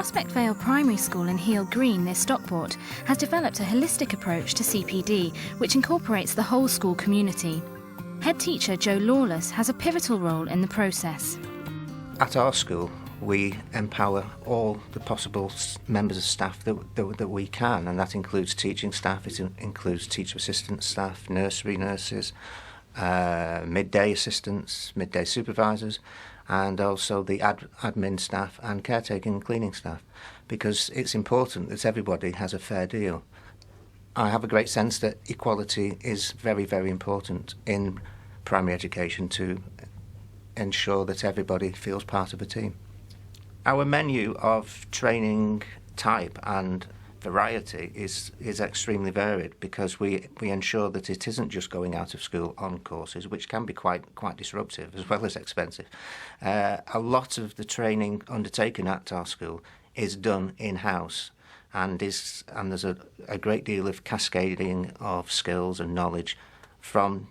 Prospect Vale Primary School in Heel Green near Stockport has developed a holistic approach to CPD which incorporates the whole school community. Head teacher Joe Lawless has a pivotal role in the process. At our school, we empower all the possible members of staff that we can, and that includes teaching staff, it includes teacher assistant staff, nursery nurses, midday assistants, midday supervisors, and also the admin staff and caretaking and cleaning staff, because it's important that everybody has a fair deal. I have a great sense that equality is very, very important in primary education to ensure that everybody feels part of a team. Our menu of training type and variety is extremely varied, because we ensure that it isn't just going out of school on courses, which can be quite disruptive as well as expensive. A lot of the training undertaken at our school is done in-house, and there's a great deal of cascading of skills and knowledge from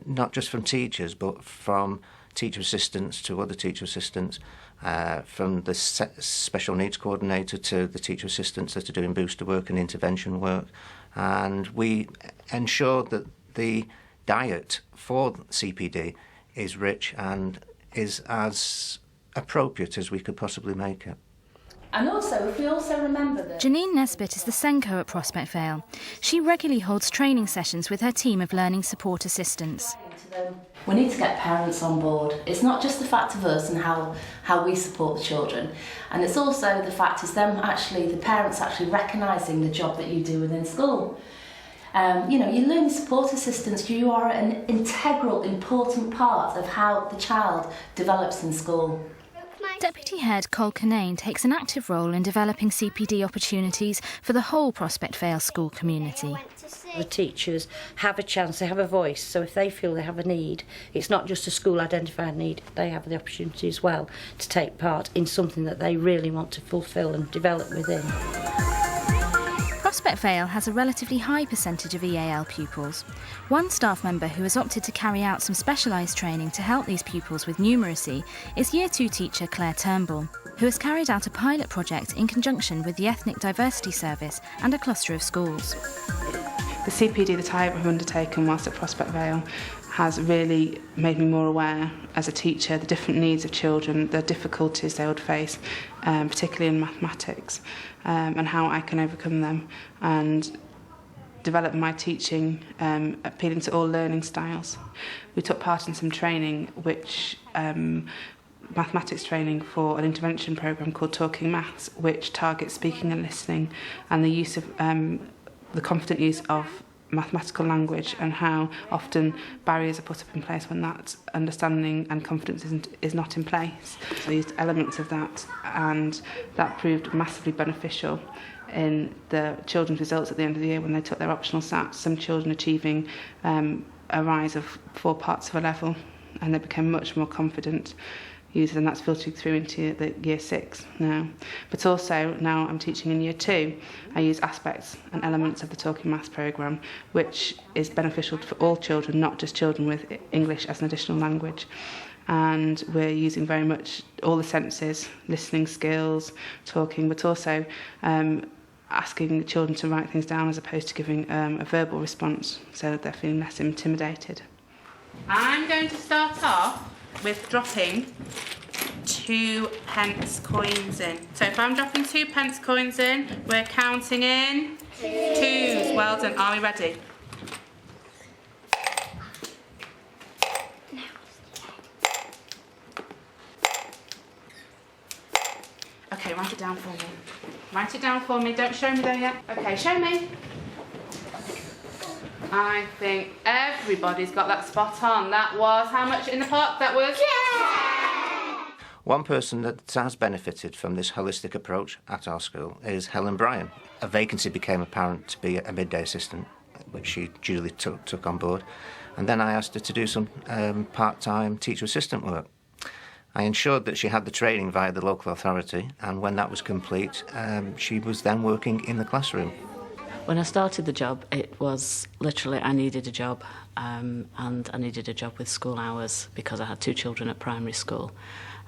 not just from teachers, but from teacher assistants to other teacher assistants, from the special needs coordinator to the teacher assistants that are doing booster work and intervention work. And we ensure that the diet for CPD is rich and is as appropriate as we could possibly make it. And also, if we also remember that... Janine Nesbitt is the Senko at Prospect Vale. She regularly holds training sessions with her team of learning support assistants. We need to get parents on board. It's not just the fact of us and how we support the children, and it's also the fact is the parents actually recognising the job that you do within school. You learning support assistants, you are an integral, important part of how the child develops in school. Deputy Head Col Kinane takes an active role in developing CPD opportunities for the whole Prospect Vale school community. The teachers have a chance, they have a voice, so if they feel they have a need, it's not just a school identified need, they have the opportunity as well to take part in something that they really want to fulfil and develop within. Prospect Vale has a relatively high percentage of EAL pupils. One staff member who has opted to carry out some specialised training to help these pupils with numeracy is Year 2 teacher Claire Turnbull, who has carried out a pilot project in conjunction with the Ethnic Diversity Service and a cluster of schools. The CPD that I have undertaken whilst at Prospect Vale has really made me more aware as a teacher the different needs of children, the difficulties they would face, particularly in mathematics, and how I can overcome them and develop my teaching appealing to all learning styles. We took part in some training which mathematics training for an intervention programme called Talking Maths, which targets speaking and listening and the use of the confident use of mathematical language, and how often barriers are put up in place when that understanding and confidence is not in place. So I used elements of that, and that proved massively beneficial in the children's results at the end of the year when they took their optional SATs. Some children achieving a rise of 4 parts of a level, and they became much more confident users, and that's filtered through into the Year 6 now. But also, now I'm teaching in Year 2, I use aspects and elements of the Talking Maths programme, which is beneficial for all children, not just children with English as an additional language. And we're using very much all the senses, listening skills, talking, but also asking the children to write things down as opposed to giving a verbal response, so that they're feeling less intimidated. I'm going to start off with dropping 2 pence coins in. So if I'm dropping 2 pence coins in, we're counting in 2s. Well done. Are we ready? Okay, write it down for me. Write it down for me. Don't show me there yet. Okay, show me. I think everybody's got that spot on. That was how much in the pot? That was... Yeah! One person that has benefited from this holistic approach at our school is Helen Bryan. A vacancy became apparent to be a midday assistant, which she duly took on board. And then I asked her to do some part-time teacher assistant work. I ensured that she had the training via the local authority, and when that was complete, she was then working in the classroom. When I started the job, it was literally I needed a job, and I needed a job with school hours because I had 2 children at primary school.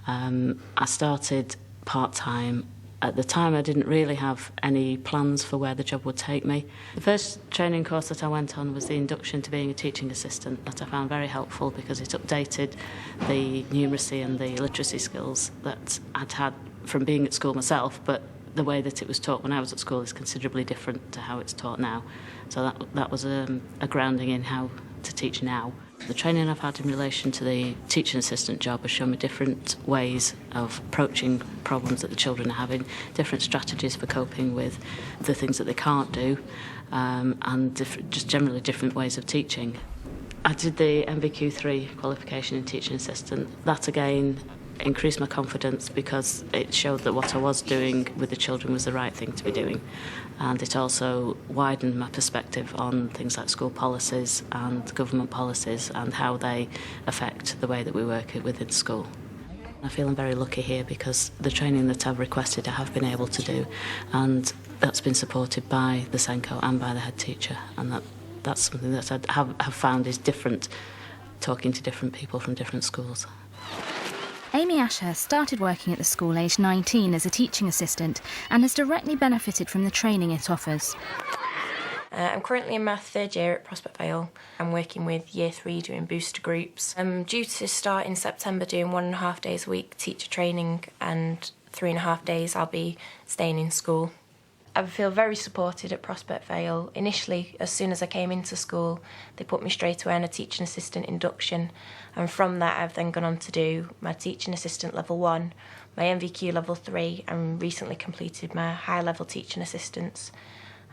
I started part-time At the time, I didn't really have any plans for where the job would take me. The first training course that I went on was the induction to being a teaching assistant, that I found very helpful because it updated the numeracy and the literacy skills that I'd had from being at school myself, but the way that it was taught when I was at school is considerably different to how it's taught now. So that was a grounding in how to teach now. The training I've had in relation to the teaching assistant job has shown me different ways of approaching problems that the children are having, different strategies for coping with the things that they can't do, and just generally different ways of teaching. I did the MVQ3 qualification in teaching assistant. That again increased my confidence because it showed that what I was doing with the children was the right thing to be doing, and it also widened my perspective on things like school policies and government policies and how they affect the way that we work within school. I feel I'm very lucky here because the training that I've requested I have been able to do, and that's been supported by the Senko and by the head teacher, and that's something that I have found is different talking to different people from different schools. Amy Ashurst started working at the school aged 19 as a teaching assistant and has directly benefited from the training it offers. I'm currently in my third year at Prospect Vale. I'm working with Year 3 doing booster groups. I'm due to start in September doing 1.5 days a week teacher training, and 3.5 days I'll be staying in school. I feel very supported at Prospect Vale. Initially, as soon as I came into school, they put me straight away on a teaching assistant induction, and from that I've then gone on to do my teaching assistant level 1, my MVQ level 3, and recently completed my high level teaching assistants.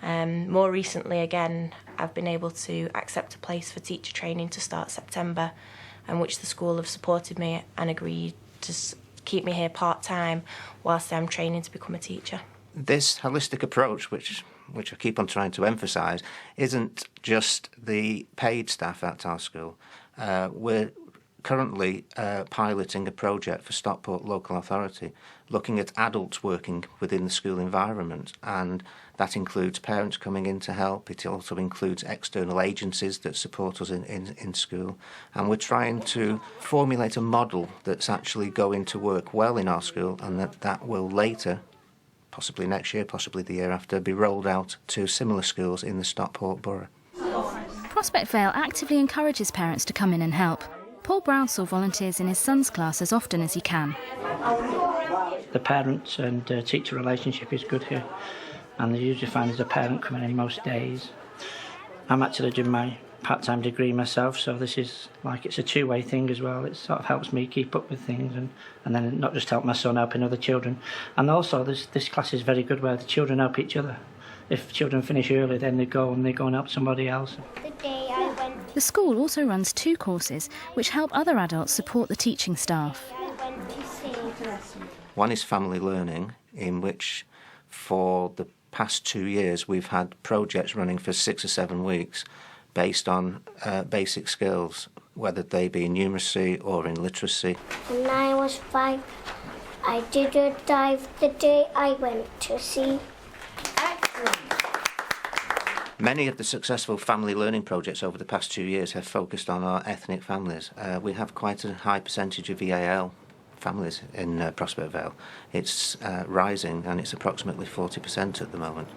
More recently again, I've been able to accept a place for teacher training to start September, and which the school have supported me and agreed to keep me here part-time whilst I'm training to become a teacher. This holistic approach, which I keep on trying to emphasise, isn't just the paid staff at our school. We're currently piloting a project for Stockport Local Authority, looking at adults working within the school environment, and that includes parents coming in to help. It also includes external agencies that support us in school, and we're trying to formulate a model that's actually going to work well in our school, and that will later, possibly next year, possibly the year after, be rolled out to similar schools in the Stockport borough. Prospect Vale actively encourages parents to come in and help. Paul Browsall volunteers in his son's class as often as he can. The parent and teacher relationship is good here, and they usually find there's a parent coming in most days. I'm actually doing my part-time degree myself, so this is like it's a two-way thing as well. It sort of helps me keep up with things, and then not just help my son, helping other children. And also this class is very good where the children help each other. If children finish early, then they go and help somebody else. The school also runs 2 courses which help other adults support the teaching staff. One is family learning, in which for the past 2 years we've had projects running for 6 or 7 weeks based on basic skills, whether they be in numeracy or in literacy. When I was 5, I did a dive the day I went to sea. Excellent. Many of the successful family learning projects over the past 2 years have focused on our ethnic families. We have quite a high percentage of EAL families in Prospect Vale. It's rising, and it's approximately 40% at the moment.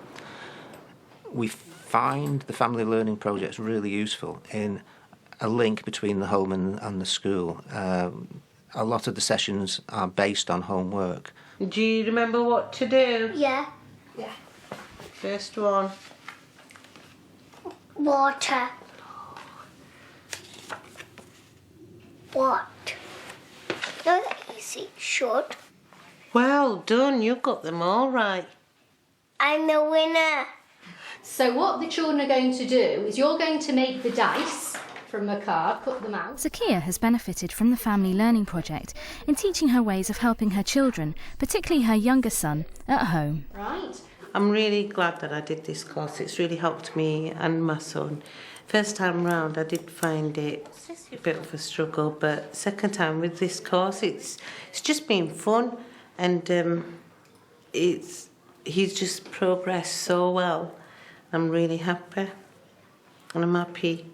We find the family learning projects really useful in a link between the home and the school. A lot of the sessions are based on homework. Do you remember what to do? Yeah. First one. Water. What? No, that easy. Should. Well done, you got them all right. I'm the winner. So what the children are going to do is you're going to make the dice from a card, cut them out. Zakia has benefited from the family learning project in teaching her ways of helping her children, particularly her younger son, at home. Right. I'm really glad that I did this course. It's really helped me and my son. First time round I did find it a bit of a struggle, but second time with this course it's just been fun, and he's just progressed so well. I'm really happy, and I'm happy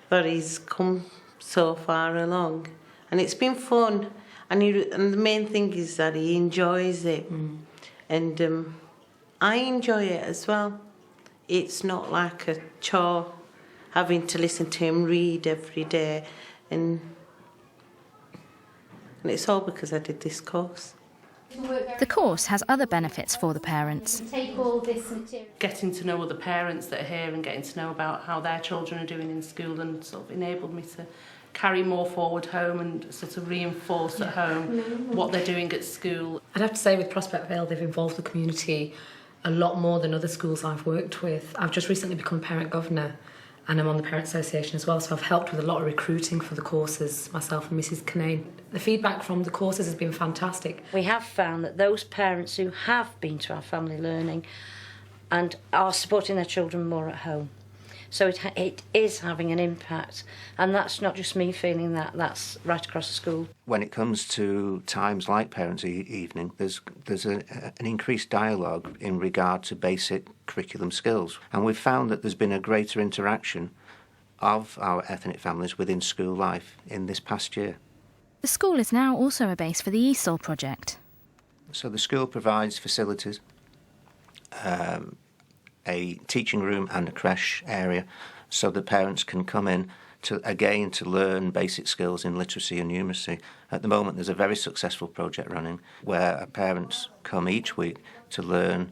that he's come so far along, and it's been fun, and the main thing is that he enjoys it. and I enjoy it as well. It's not like a chore having to listen to him read every day, and it's all because I did this course. The course has other benefits for the parents. Take all this material. Getting to know other parents that are here and getting to know about how their children are doing in school and sort of enabled me to carry more forward home and sort of reinforce at home what they're doing at school. I'd have to say with Prospect Vale they've involved the community a lot more than other schools I've worked with. I've just recently become parent governor and I'm on the Parent Association as well, so I've helped with a lot of recruiting for the courses, myself and Mrs Canane. The feedback from the courses has been fantastic. We have found that those parents who have been to our family learning and are supporting their children more at home. So it is having an impact, and that's not just me feeling that, that's right across the school. When it comes to times like Parents' Evening, there's an increased dialogue in regard to basic curriculum skills, and we've found that there's been a greater interaction of our ethnic families within school life in this past year. The school is now also a base for the ESOL project. So the school provides facilities, a teaching room and a creche area, so that parents can come in to learn basic skills in literacy and numeracy. At the moment there's a very successful project running where parents come each week to learn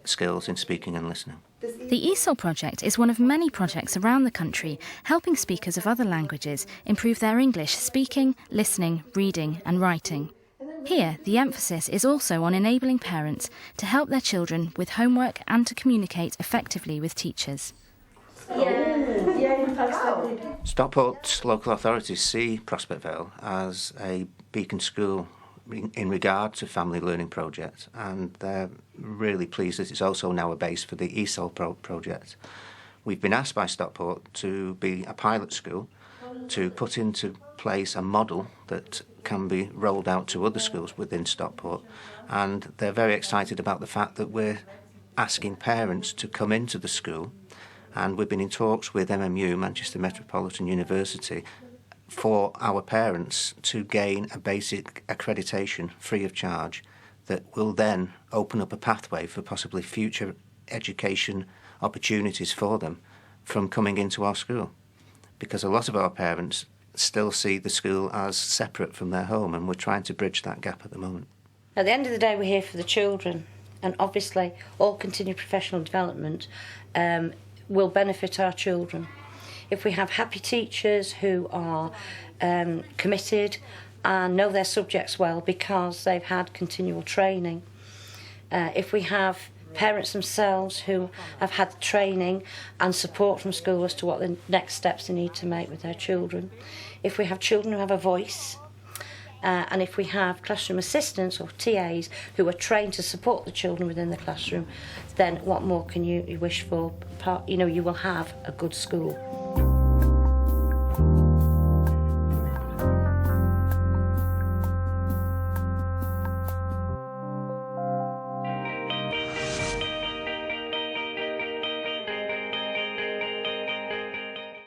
skills in speaking and listening. The ESOL project is one of many projects around the country helping speakers of other languages improve their English speaking, listening, reading and writing. Here, the emphasis is also on enabling parents to help their children with homework and to communicate effectively with teachers. Stockport's local authorities see Prospect Vale as a beacon school in regard to family learning projects, and they're really pleased that it's also now a base for the ESOL project. We've been asked by Stockport to be a pilot school to put into place a model that can be rolled out to other schools within Stockport, and they're very excited about the fact that we're asking parents to come into the school, and we've been in talks with MMU, Manchester Metropolitan University, for our parents to gain a basic accreditation free of charge that will then open up a pathway for possibly future education opportunities for them from coming into our school, because a lot of our parents still see the school as separate from their home, and we're trying to bridge that gap at the moment. At the end of the day, we're here for the children, and obviously all continued professional development will benefit our children. If we have happy teachers who are committed and know their subjects well because they've had continual training, if we have parents themselves who have had training and support from school as to what the next steps they need to make with their children, if we have children who have a voice, and if we have classroom assistants or TAs who are trained to support the children within the classroom, then what more can you wish for? You know, you will have a good school.